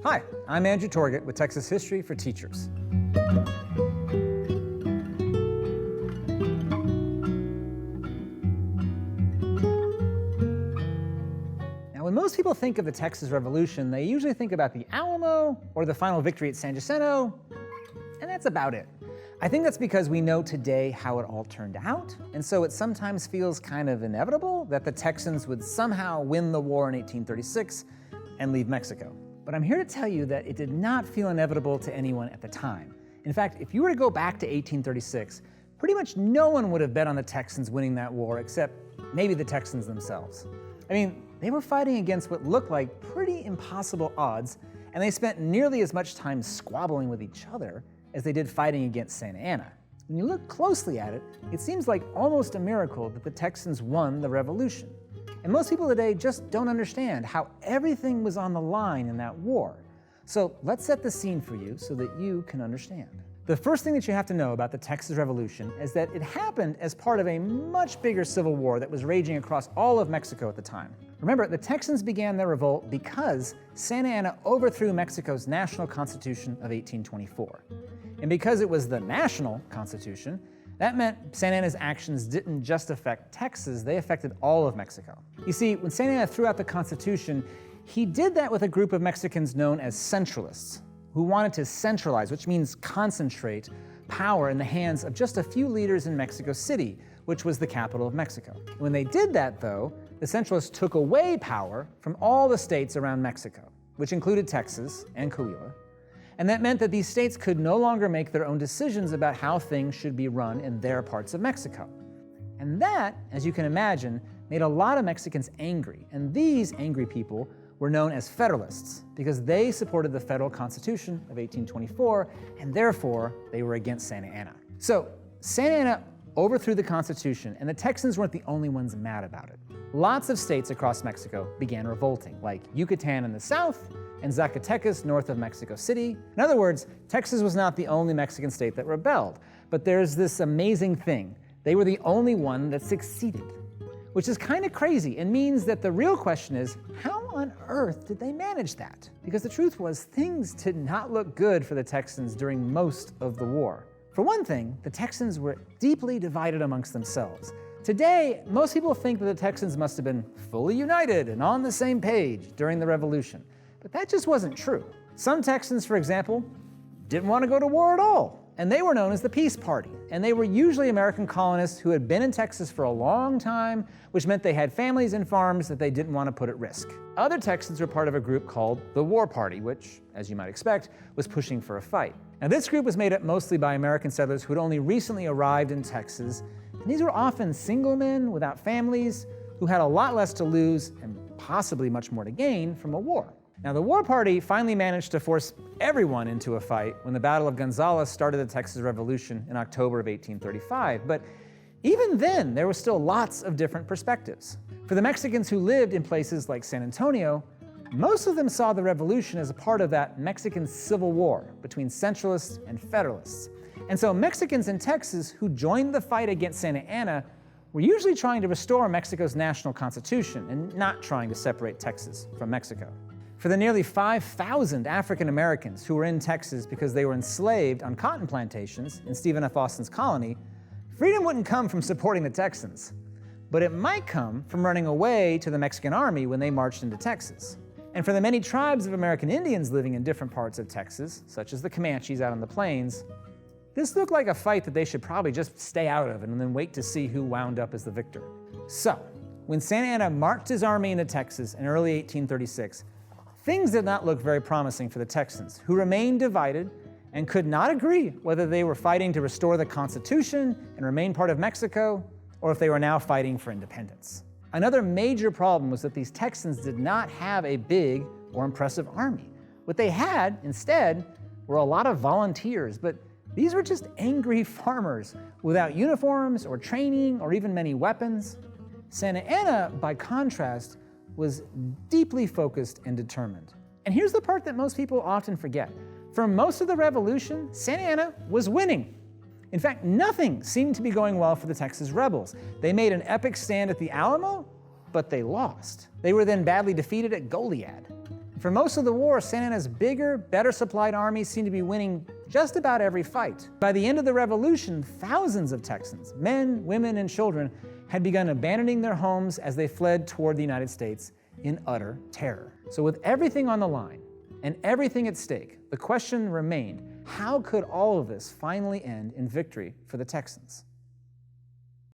Hi, I'm Andrew Torgett with Texas History for Teachers. Now, when most people think of the Texas Revolution, they usually think about the Alamo or the final victory at San Jacinto, and that's about it. I think that's because we know today how it all turned out, and so it sometimes feels kind of inevitable that the Texans would somehow win the war in 1836 and leave Mexico. But I'm here to tell you that it did not feel inevitable to anyone at the time. In fact, if you were to go back to 1836, pretty much no one would have bet on the Texans winning that war except maybe the Texans themselves. I mean, they were fighting against what looked like pretty impossible odds, and they spent nearly as much time squabbling with each other as they did fighting against Santa Anna. When you look closely at it, it seems like almost a miracle that the Texans won the revolution. And most people today just don't understand how everything was on the line in that war. So let's set the scene for you so that you can understand. The first thing that you have to know about the Texas Revolution is that it happened as part of a much bigger civil war that was raging across all of Mexico at the time. Remember, the Texans began their revolt because Santa Anna overthrew Mexico's national constitution of 1824. And because it was the national constitution, that meant Santa Anna's actions didn't just affect Texas, they affected all of Mexico. You see, when Santa Anna threw out the Constitution, he did that with a group of Mexicans known as centralists, who wanted to centralize, which means concentrate, power in the hands of just a few leaders in Mexico City, which was the capital of Mexico. When they did that, though, the centralists took away power from all the states around Mexico, which included Texas and Coahuila. And that meant that these states could no longer make their own decisions about how things should be run in their parts of Mexico. And that, as you can imagine, made a lot of Mexicans angry. And these angry people were known as Federalists because they supported the federal Constitution of 1824, and therefore they were against Santa Anna. So Santa Anna overthrew the Constitution, and the Texans weren't the only ones mad about it. Lots of states across Mexico began revolting, like Yucatan in the south and Zacatecas north of Mexico City. In other words, Texas was not the only Mexican state that rebelled, but there's this amazing thing. They were the only one that succeeded, which is kind of crazy and means that the real question is, how on earth did they manage that? Because the truth was, things did not look good for the Texans during most of the war. For one thing, the Texans were deeply divided amongst themselves. Today, most people think that the Texans must have been fully united and on the same page during the Revolution. But that just wasn't true. Some Texans, for example, didn't want to go to war at all, and they were known as the Peace Party. And they were usually American colonists who had been in Texas for a long time, which meant they had families and farms that they didn't want to put at risk. Other Texans were part of a group called the War Party, which, as you might expect, was pushing for a fight. Now, this group was made up mostly by American settlers who had only recently arrived in Texas, and these were often single men without families who had a lot less to lose and possibly much more to gain from a war. Now, the War Party finally managed to force everyone into a fight when the Battle of Gonzales started the Texas Revolution in October of 1835. But even then, there were still lots of different perspectives. For the Mexicans who lived in places like San Antonio, most of them saw the revolution as a part of that Mexican Civil War between Centralists and Federalists. And so Mexicans in Texas who joined the fight against Santa Anna were usually trying to restore Mexico's national constitution and not trying to separate Texas from Mexico. For the nearly 5,000 African Americans who were in Texas because they were enslaved on cotton plantations in Stephen F. Austin's colony, freedom wouldn't come from supporting the Texans, but it might come from running away to the Mexican army when they marched into Texas. And for the many tribes of American Indians living in different parts of Texas, such as the Comanches out on the plains, this looked like a fight that they should probably just stay out of and then wait to see who wound up as the victor. So, when Santa Anna marched his army into Texas in early 1836, things did not look very promising for the Texans, who remained divided and could not agree whether they were fighting to restore the Constitution and remain part of Mexico, or if they were now fighting for independence. Another major problem was that these Texans did not have a big or impressive army. What they had, instead, were a lot of volunteers, but these were just angry farmers without uniforms or training or even many weapons. Santa Anna, by contrast, was deeply focused and determined. And here's the part that most people often forget. For most of the revolution, Santa Anna was winning. In fact, nothing seemed to be going well for the Texas rebels. They made an epic stand at the Alamo, but they lost. They were then badly defeated at Goliad. For most of the war, Santa Anna's bigger, better supplied armies seemed to be winning just about every fight. By the end of the Revolution, thousands of Texans, men, women, and children, had begun abandoning their homes as they fled toward the United States in utter terror. So with everything on the line and everything at stake, the question remained, how could all of this finally end in victory for the Texans?